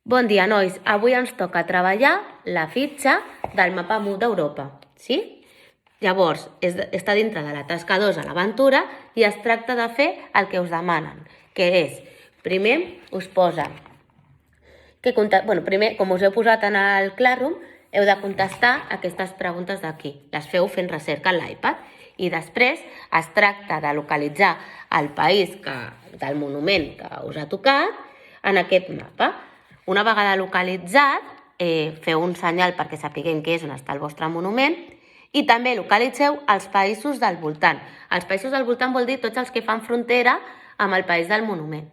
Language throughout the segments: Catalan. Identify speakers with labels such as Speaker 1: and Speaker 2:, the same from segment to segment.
Speaker 1: Bon dia, nois. Avui ens toca treballar la fitxa del mapa MUT d'Europa, sí? Llavors, està dintre de la tasca 2 a l'aventura i es tracta de fer el que us demanen, que és, primer us posa, primer, com us heu posat en el Classroom, heu de contestar aquestes preguntes d'aquí. Les feu fent recerca en l'iPad i després es tracta de localitzar el país del monument que us ha tocat en aquest mapa. Una vegada localitzat, feu un senyal perquè sapiguem que és on està el vostre monument i també localitzeu els països del voltant. Els països del voltant vol dir tots els que fan frontera amb el país del monument.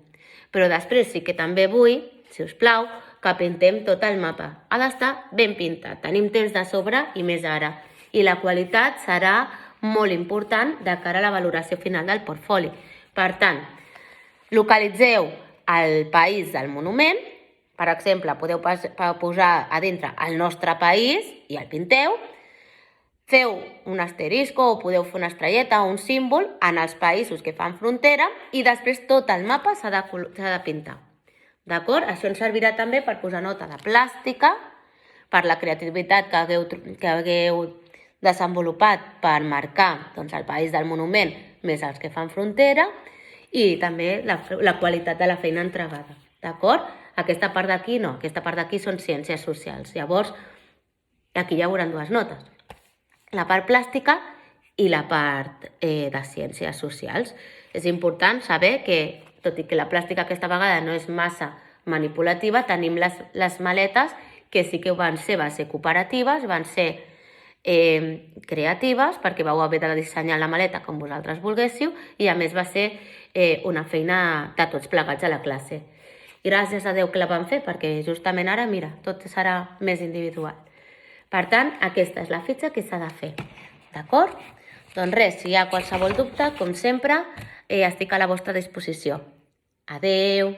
Speaker 1: Però després sí que també vull, si us plau, que pintem tot el mapa. Ha d'estar ben pintat. Tenim temps de sobre i més ara. I la qualitat serà molt important de cara a la valoració final del portfoli. Per tant, localitzeu el país del monument. Per exemple, podeu posar a dintre el nostre país i el pinteu. Feu un asterisco o podeu fer una estrelleta o un símbol en els països que fan frontera i després tot el mapa s'ha de pintar. D'acord? Això ens servirà també per posar nota de plàstica, per la creativitat que hagueu desenvolupat per marcar el país del monument més els que fan frontera i també la qualitat de la feina entregada. D'acord? Aquesta part d'aquí no, aquesta part d'aquí són ciències socials. Llavors, aquí hi hauran dues notes. La part plàstica i la part de ciències socials. És important saber que, tot i que la plàstica aquesta vegada no és massa manipulativa, tenim les maletes que sí que van ser cooperatives, van ser creatives, perquè vau haver de dissenyar la maleta com vosaltres volguéssiu i a més va ser una feina de tots plegats a la classe. I gràcies a Déu que la vam fer, perquè justament ara, mira, tot serà més individual. Per tant, aquesta és la fitxa que s'ha de fer. D'acord? Doncs res, si hi ha qualsevol dubte, com sempre, estic a la vostra disposició. Adeu!